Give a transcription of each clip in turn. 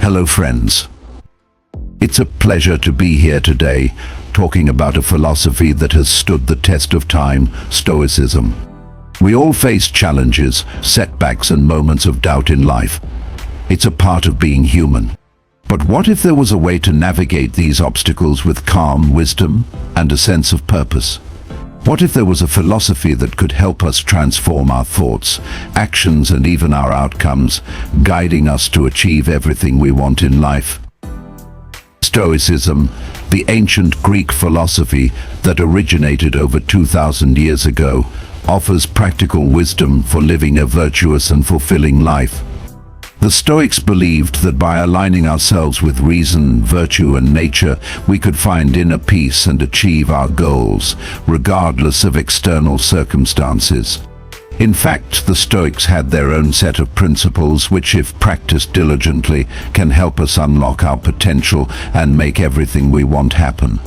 Hello friends. It's a pleasure to be here today, talking about a philosophy that has stood the test of time, Stoicism. We all face challenges, setbacks and moments of doubt in life. It's a part of being human. But what if there was a way to navigate these obstacles with calm, wisdom, and a sense of purpose? What if there was a philosophy that could help us transform our thoughts, actions and even our outcomes, guiding us to achieve everything we want in life? Stoicism, the ancient Greek philosophy that originated over 2,000 years ago, offers practical wisdom for living a virtuous and fulfilling life. The Stoics believed that by aligning ourselves with reason, virtue and nature, we could find inner peace and achieve our goals, regardless of external circumstances. In fact, the Stoics had their own set of principles which, if practiced diligently, can help us unlock our potential and make everything we want happen.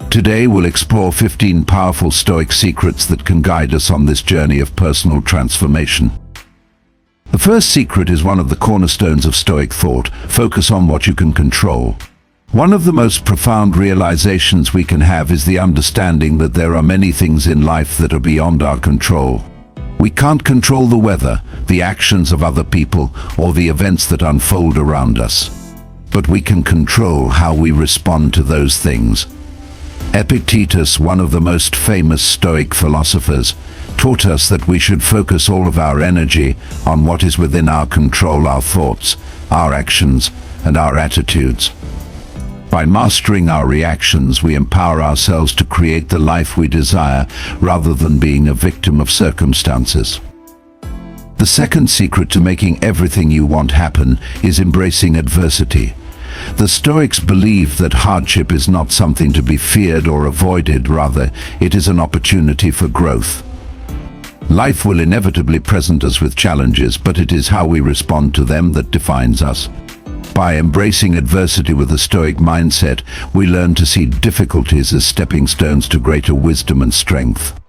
Today we'll explore 15 powerful Stoic secrets that can guide us on this journey of personal transformation. The first secret is one of the cornerstones of Stoic thought: focus on what you can control. One of the most profound realizations we can have is the understanding that there are many things in life that are beyond our control. We can't control the weather, the actions of other people, or the events that unfold around us. But we can control how we respond to those things. Epictetus, one of the most famous Stoic philosophers, taught us that we should focus all of our energy on what is within our control: our thoughts, our actions, and our attitudes. By mastering our reactions, we empower ourselves to create the life we desire, rather than being a victim of circumstances. The second secret to making everything you want happen is embracing adversity. The Stoics believe that hardship is not something to be feared or avoided, rather, it is an opportunity for growth. Life will inevitably present us with challenges, but it is how we respond to them that defines us. By embracing adversity with a Stoic mindset, we learn to see difficulties as stepping stones to greater wisdom and strength.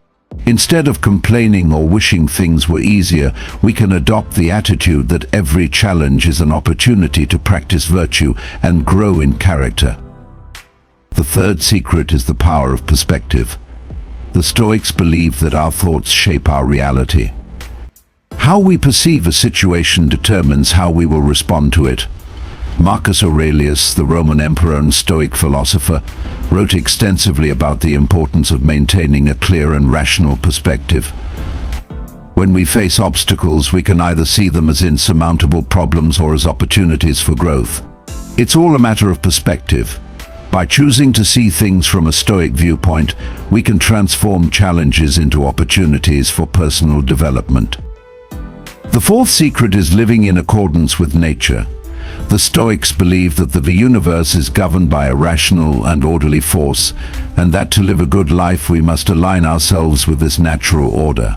Instead of complaining or wishing things were easier, we can adopt the attitude that every challenge is an opportunity to practice virtue and grow in character. The third secret is the power of perspective. The Stoics believe that our thoughts shape our reality. How we perceive a situation determines how we will respond to it. Marcus Aurelius, the Roman emperor and Stoic philosopher, wrote extensively about the importance of maintaining a clear and rational perspective. When we face obstacles, we can either see them as insurmountable problems or as opportunities for growth. It's all a matter of perspective. By choosing to see things from a Stoic viewpoint, we can transform challenges into opportunities for personal development. The fourth secret is living in accordance with nature. The Stoics believe that the universe is governed by a rational and orderly force, and that to live a good life we must align ourselves with this natural order.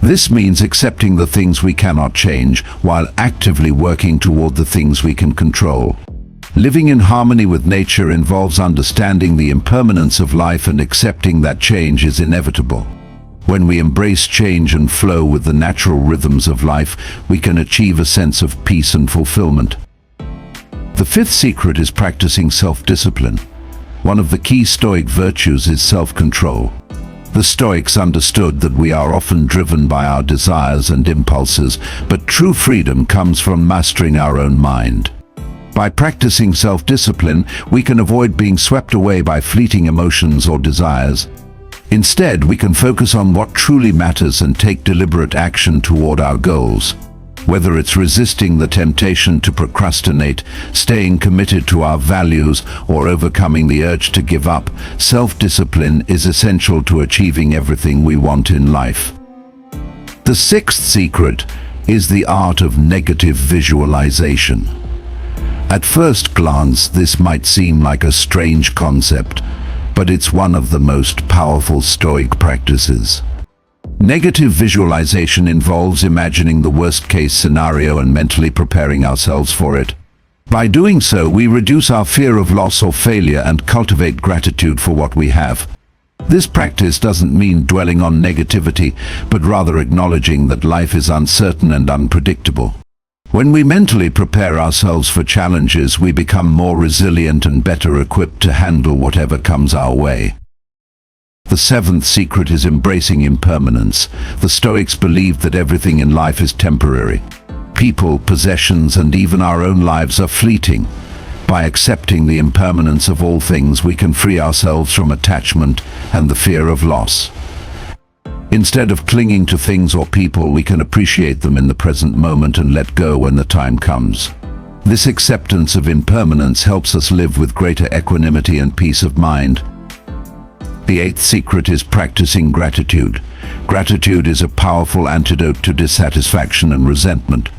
This means accepting the things we cannot change, while actively working toward the things we can control. Living in harmony with nature involves understanding the impermanence of life and accepting that change is inevitable. When we embrace change and flow with the natural rhythms of life, we can achieve a sense of peace and fulfillment. The fifth secret is practicing self-discipline. One of the key Stoic virtues is self-control. The Stoics understood that we are often driven by our desires and impulses, but true freedom comes from mastering our own mind. By practicing self-discipline, we can avoid being swept away by fleeting emotions or desires. Instead, we can focus on what truly matters and take deliberate action toward our goals. Whether it's resisting the temptation to procrastinate, staying committed to our values, or overcoming the urge to give up, self-discipline is essential to achieving everything we want in life. The sixth secret is the art of negative visualization. At first glance, this might seem like a strange concept, but it's one of the most powerful Stoic practices. Negative visualization involves imagining the worst-case scenario and mentally preparing ourselves for it. By doing so, we reduce our fear of loss or failure and cultivate gratitude for what we have. This practice doesn't mean dwelling on negativity, but rather acknowledging that life is uncertain and unpredictable. When we mentally prepare ourselves for challenges, we become more resilient and better equipped to handle whatever comes our way. The seventh secret is embracing impermanence. The Stoics believed that everything in life is temporary. People, possessions, and even our own lives are fleeting. By accepting the impermanence of all things, we can free ourselves from attachment and the fear of loss. Instead of clinging to things or people, we can appreciate them in the present moment and let go when the time comes. This acceptance of impermanence helps us live with greater equanimity and peace of mind. The eighth secret is practicing gratitude. Gratitude is a powerful antidote to dissatisfaction and resentment.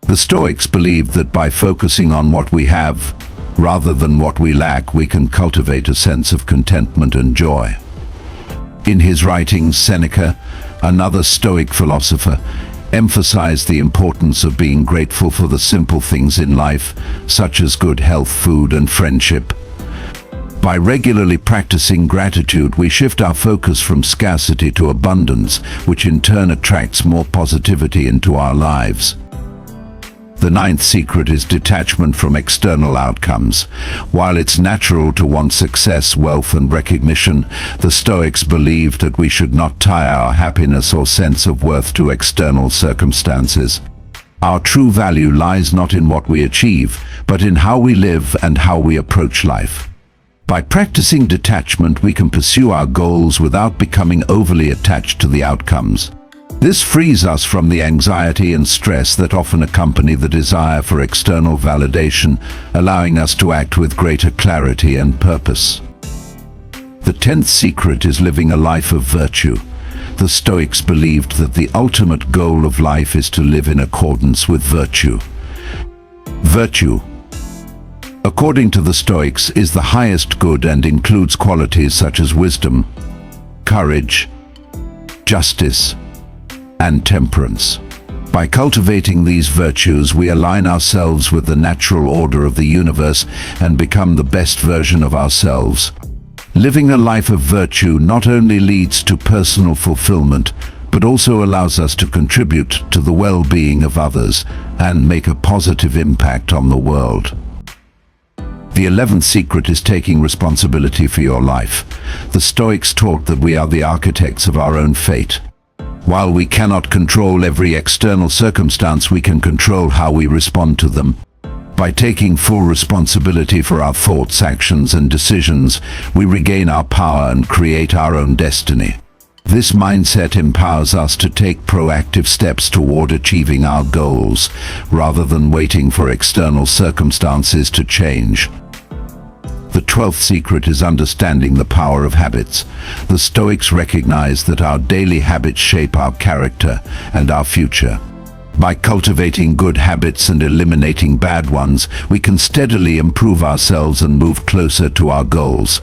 The Stoics believed that by focusing on what we have, rather than what we lack, we can cultivate a sense of contentment and joy. In his writings, Seneca, another Stoic philosopher, emphasized the importance of being grateful for the simple things in life, such as good health, food, and friendship. By regularly practicing gratitude, we shift our focus from scarcity to abundance, which in turn attracts more positivity into our lives. The ninth secret is detachment from external outcomes. While it's natural to want success, wealth, and recognition, the Stoics believed that we should not tie our happiness or sense of worth to external circumstances. Our true value lies not in what we achieve, but in how we live and how we approach life. By practicing detachment, we can pursue our goals without becoming overly attached to the outcomes. This frees us from the anxiety and stress that often accompany the desire for external validation, allowing us to act with greater clarity and purpose. The 10th secret is living a life of virtue. The Stoics believed that the ultimate goal of life is to live in accordance with virtue. Virtue, according to the Stoics, is the highest good and includes qualities such as wisdom, courage, justice, and temperance. By cultivating these virtues, we align ourselves with the natural order of the universe and become the best version of ourselves. Living a life of virtue not only leads to personal fulfillment, but also allows us to contribute to the well-being of others and make a positive impact on the world. The 11th secret is taking responsibility for your life. The Stoics taught that we are the architects of our own fate. While we cannot control every external circumstance, we can control how we respond to them. By taking full responsibility for our thoughts, actions, and decisions, we regain our power and create our own destiny. This mindset empowers us to take proactive steps toward achieving our goals, rather than waiting for external circumstances to change. The 12th secret is understanding the power of habits. The Stoics recognize that our daily habits shape our character and our future. By cultivating good habits and eliminating bad ones, we can steadily improve ourselves and move closer to our goals.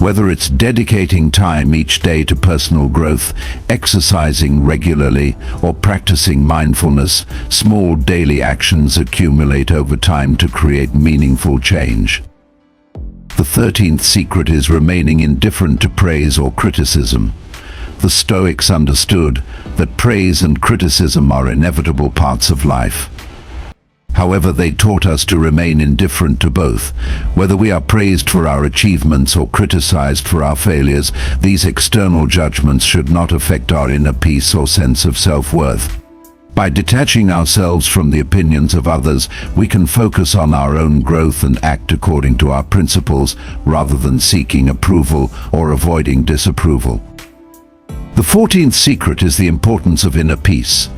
Whether it's dedicating time each day to personal growth, exercising regularly, or practicing mindfulness, small daily actions accumulate over time to create meaningful change. The 13th secret is remaining indifferent to praise or criticism. The Stoics understood that praise and criticism are inevitable parts of life. However, they taught us to remain indifferent to both. Whether we are praised for our achievements or criticized for our failures, these external judgments should not affect our inner peace or sense of self-worth. By detaching ourselves from the opinions of others, we can focus on our own growth and act according to our principles, rather than seeking approval or avoiding disapproval. The 14th secret is the importance of inner peace.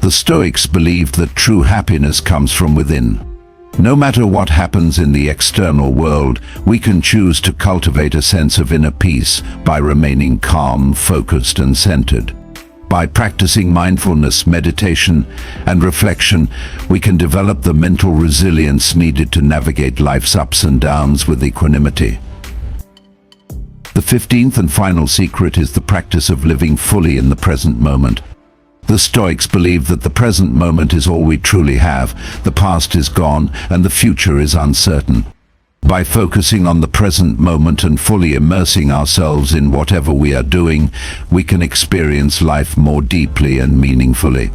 The Stoics believed that true happiness comes from within. No matter what happens in the external world, we can choose to cultivate a sense of inner peace by remaining calm, focused, and centered. By practicing mindfulness, meditation, and reflection, we can develop the mental resilience needed to navigate life's ups and downs with equanimity. The 15th and final secret is the practice of living fully in the present moment. The Stoics believe that the present moment is all we truly have, the past is gone, and the future is uncertain. By focusing on the present moment and fully immersing ourselves in whatever we are doing, we can experience life more deeply and meaningfully.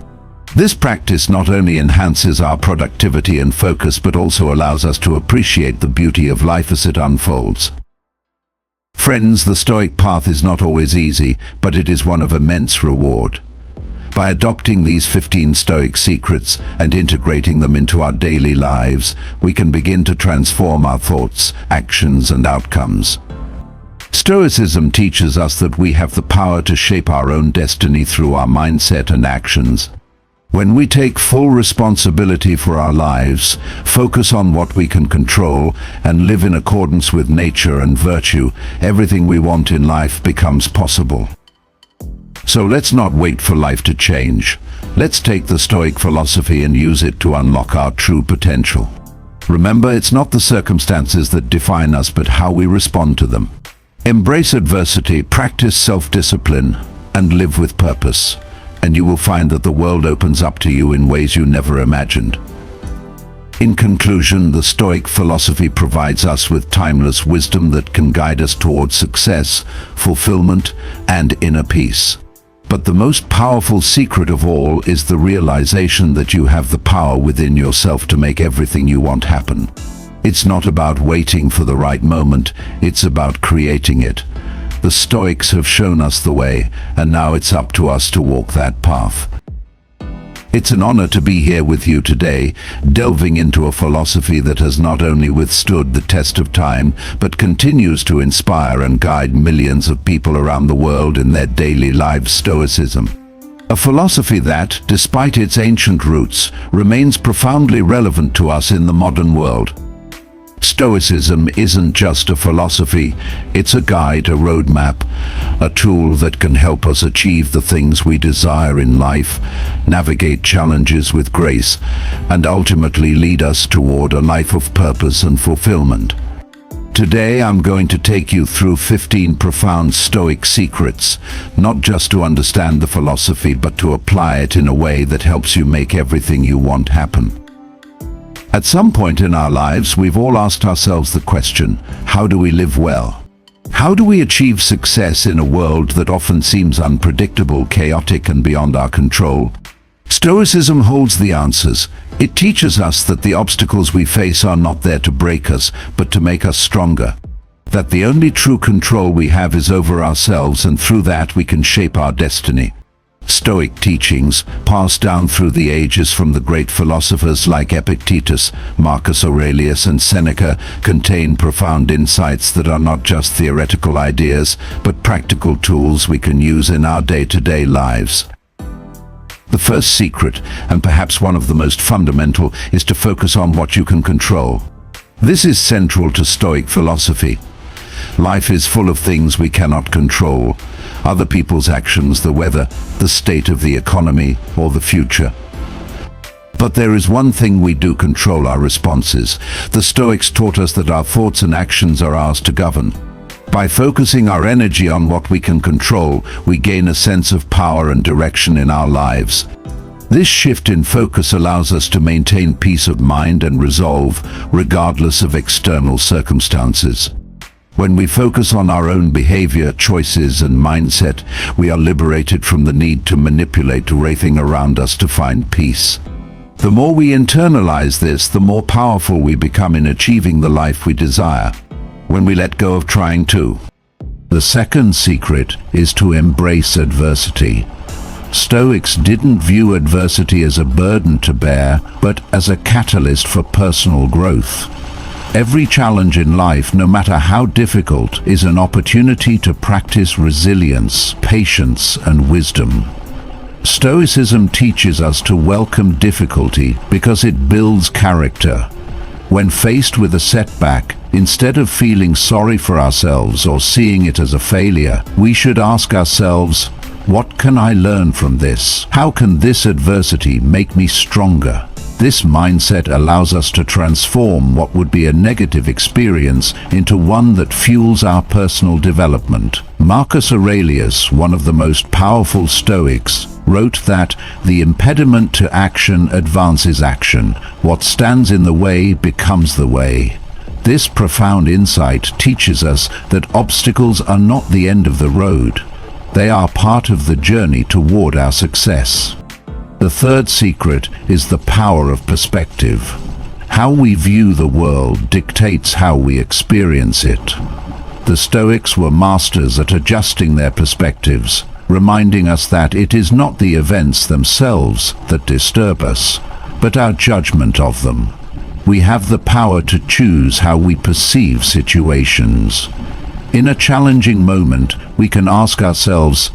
This practice not only enhances our productivity and focus but also allows us to appreciate the beauty of life as it unfolds. Friends, the Stoic path is not always easy, but it is one of immense reward. By adopting these 15 Stoic secrets and integrating them into our daily lives, we can begin to transform our thoughts, actions, and outcomes. Stoicism teaches us that we have the power to shape our own destiny through our mindset and actions. When we take full responsibility for our lives, focus on what we can control, and live in accordance with nature and virtue, everything we want in life becomes possible. So let's not wait for life to change. Let's take the Stoic philosophy and use it to unlock our true potential. Remember, it's not the circumstances that define us, but how we respond to them. Embrace adversity, practice self-discipline, and live with purpose. And you will find that the world opens up to you in ways you never imagined. In conclusion, the Stoic philosophy provides us with timeless wisdom that can guide us towards success, fulfillment, and inner peace. But the most powerful secret of all is the realization that you have the power within yourself to make everything you want happen. It's not about waiting for the right moment, it's about creating it. The Stoics have shown us the way, and now it's up to us to walk that path. It's an honor to be here with you today, delving into a philosophy that has not only withstood the test of time, but continues to inspire and guide millions of people around the world in their daily lives. Stoicism. A philosophy that, despite its ancient roots, remains profoundly relevant to us in the modern world. Stoicism isn't just a philosophy, it's a guide, a roadmap, a tool that can help us achieve the things we desire in life, navigate challenges with grace, and ultimately lead us toward a life of purpose and fulfillment. Today I'm going to take you through 15 profound Stoic secrets, not just to understand the philosophy but to apply it in a way that helps you make everything you want happen. At some point in our lives, we've all asked ourselves the question, how do we live well? How do we achieve success in a world that often seems unpredictable, chaotic, and beyond our control? Stoicism holds the answers. It teaches us that the obstacles we face are not there to break us, but to make us stronger. That the only true control we have is over ourselves, and through that we can shape our destiny. Stoic teachings, passed down through the ages from the great philosophers like Epictetus, Marcus Aurelius, and Seneca, contain profound insights that are not just theoretical ideas, but practical tools we can use in our day-to-day lives. The first secret, and perhaps one of the most fundamental, is to focus on what you can control. This is central to Stoic philosophy. Life is full of things we cannot control. Other people's actions, the weather, the state of the economy, or the future. But there is one thing we do control: our responses. The Stoics taught us that our thoughts and actions are ours to govern. By focusing our energy on what we can control, we gain a sense of power and direction in our lives. This shift in focus allows us to maintain peace of mind and resolve, regardless of external circumstances. When we focus on our own behavior, choices, and mindset, we are liberated from the need to manipulate everything around us to find peace. The more we internalize this, the more powerful we become in achieving the life we desire, when we let go of trying to. The second secret is to embrace adversity. Stoics didn't view adversity as a burden to bear, but as a catalyst for personal growth. Every challenge in life, no matter how difficult, is an opportunity to practice resilience, patience, and wisdom. Stoicism teaches us to welcome difficulty because it builds character. When faced with a setback, instead of feeling sorry for ourselves or seeing it as a failure, we should ask ourselves, what can I learn from this? How can this adversity make me stronger? This mindset allows us to transform what would be a negative experience into one that fuels our personal development. Marcus Aurelius, one of the most powerful Stoics, wrote that the impediment to action advances action. What stands in the way becomes the way. This profound insight teaches us that obstacles are not the end of the road. They are part of the journey toward our success. The third secret is the power of perspective. How we view the world dictates how we experience it. The Stoics were masters at adjusting their perspectives, reminding us that it is not the events themselves that disturb us, but our judgment of them. We have the power to choose how we perceive situations. In a challenging moment, we can ask ourselves,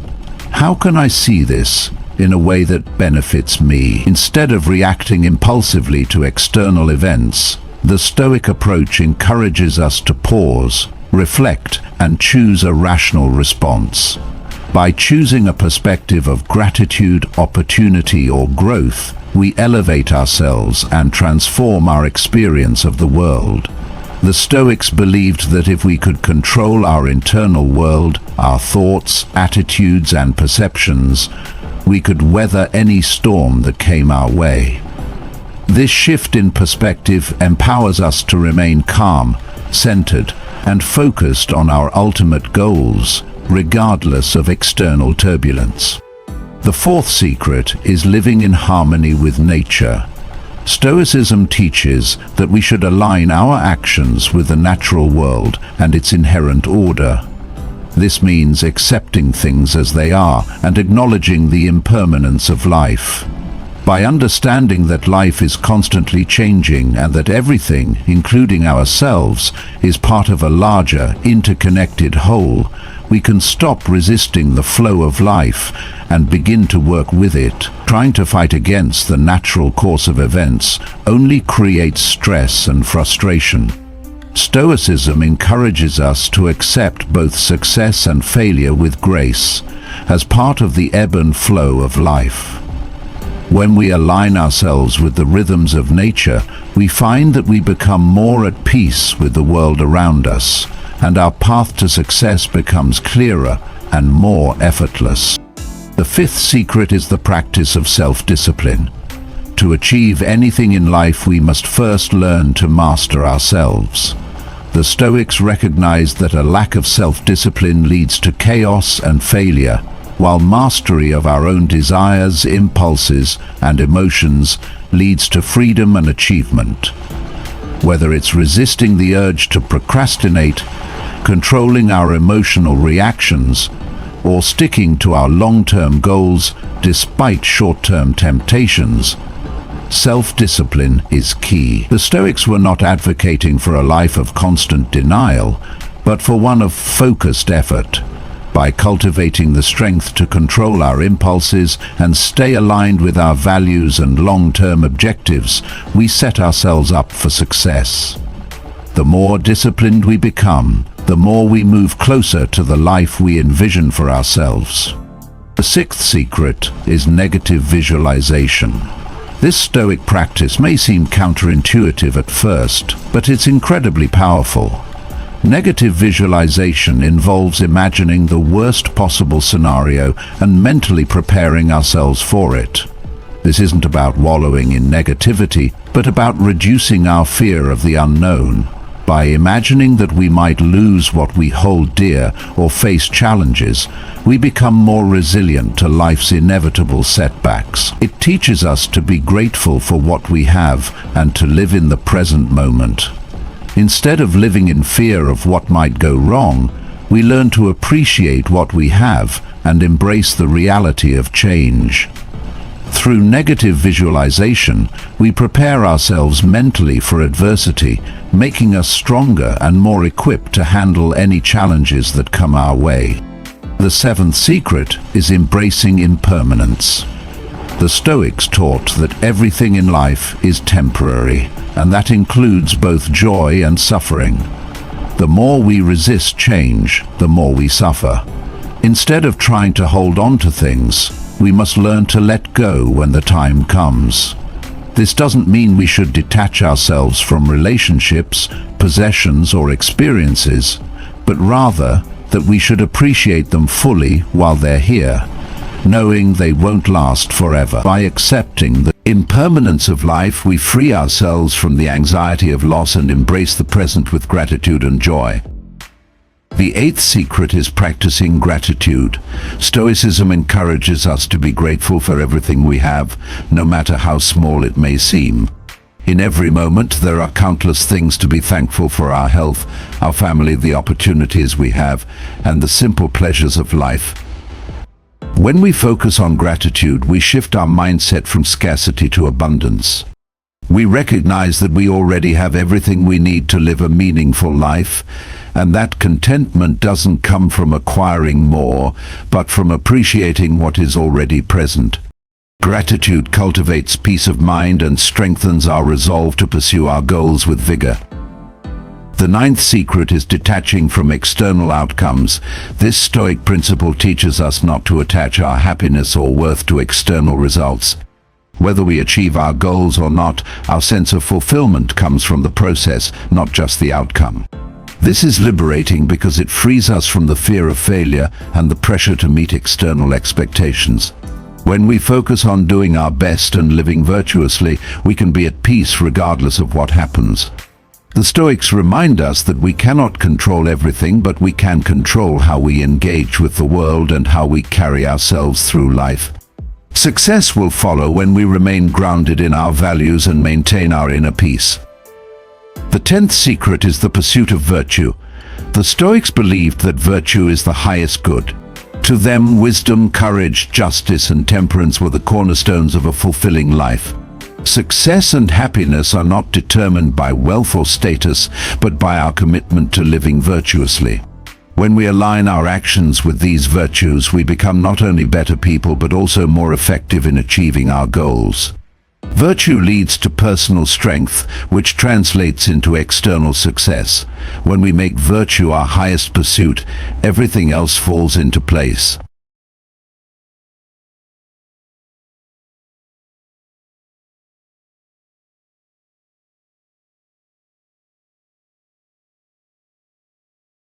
how can I see this in a way that benefits me? Instead of reacting impulsively to external events, the Stoic approach encourages us to pause, reflect, and choose a rational response. By choosing a perspective of gratitude, opportunity, or growth, we elevate ourselves and transform our experience of the world. The Stoics believed that if we could control our internal world, our thoughts, attitudes, and perceptions, we could weather any storm that came our way. This shift in perspective empowers us to remain calm, centered, and focused on our ultimate goals, regardless of external turbulence. The fourth secret is living in harmony with nature. Stoicism teaches that we should align our actions with the natural world and its inherent order. This means accepting things as they are and acknowledging the impermanence of life. By understanding that life is constantly changing and that everything, including ourselves, is part of a larger, interconnected whole, we can stop resisting the flow of life and begin to work with it. Trying to fight against the natural course of events only creates stress and frustration. Stoicism encourages us to accept both success and failure with grace, as part of the ebb and flow of life. When we align ourselves with the rhythms of nature, we find that we become more at peace with the world around us, and our path to success becomes clearer and more effortless. The fifth secret is the practice of self-discipline. To achieve anything in life, we must first learn to master ourselves. The Stoics recognized that a lack of self-discipline leads to chaos and failure, while mastery of our own desires, impulses, and emotions leads to freedom and achievement. Whether it's resisting the urge to procrastinate, controlling our emotional reactions, or sticking to our long-term goals despite short-term temptations, self-discipline is key. The Stoics were not advocating for a life of constant denial, but for one of focused effort. By cultivating the strength to control our impulses and stay aligned with our values and long-term objectives, we set ourselves up for success. The more disciplined we become, the more we move closer to the life we envision for ourselves. The sixth secret is negative visualization. This Stoic practice may seem counterintuitive at first, but it's incredibly powerful. Negative visualization involves imagining the worst possible scenario and mentally preparing ourselves for it. This isn't about wallowing in negativity, but about reducing our fear of the unknown. By imagining that we might lose what we hold dear or face challenges, we become more resilient to life's inevitable setbacks. It teaches us to be grateful for what we have and to live in the present moment. Instead of living in fear of what might go wrong, we learn to appreciate what we have and embrace the reality of change. Through negative visualization, we prepare ourselves mentally for adversity, making us stronger and more equipped to handle any challenges that come our way. The seventh secret is embracing impermanence. The Stoics taught that everything in life is temporary, and that includes both joy and suffering. The more we resist change, the more we suffer. Instead of trying to hold on to things, we must learn to let go when the time comes. This doesn't mean we should detach ourselves from relationships, possessions, or experiences, but rather that we should appreciate them fully while they're here, knowing they won't last forever. By accepting the impermanence of life, we free ourselves from the anxiety of loss and embrace the present with gratitude and joy. The eighth secret is practicing gratitude. Stoicism encourages us to be grateful for everything we have, no matter how small it may seem. In every moment, there are countless things to be thankful for: our health, our family, the opportunities we have, and the simple pleasures of life. When we focus on gratitude, we shift our mindset from scarcity to abundance. We recognize that we already have everything we need to live a meaningful life, and that contentment doesn't come from acquiring more, but from appreciating what is already present. Gratitude cultivates peace of mind and strengthens our resolve to pursue our goals with vigor. The ninth secret is detaching from external outcomes. This Stoic principle teaches us not to attach our happiness or worth to external results. Whether we achieve our goals or not, our sense of fulfillment comes from the process, not just the outcome. This is liberating because it frees us from the fear of failure and the pressure to meet external expectations. When we focus on doing our best and living virtuously, we can be at peace regardless of what happens. The Stoics remind us that we cannot control everything, but we can control how we engage with the world and how we carry ourselves through life. Success will follow when we remain grounded in our values and maintain our inner peace. The 10th secret is the pursuit of virtue. The Stoics believed that virtue is the highest good. To them, wisdom, courage, justice, and temperance were the cornerstones of a fulfilling life. Success and happiness are not determined by wealth or status, but by our commitment to living virtuously. When we align our actions with these virtues, we become not only better people, but also more effective in achieving our goals. Virtue leads to personal strength, which translates into external success. When we make virtue our highest pursuit, everything else falls into place.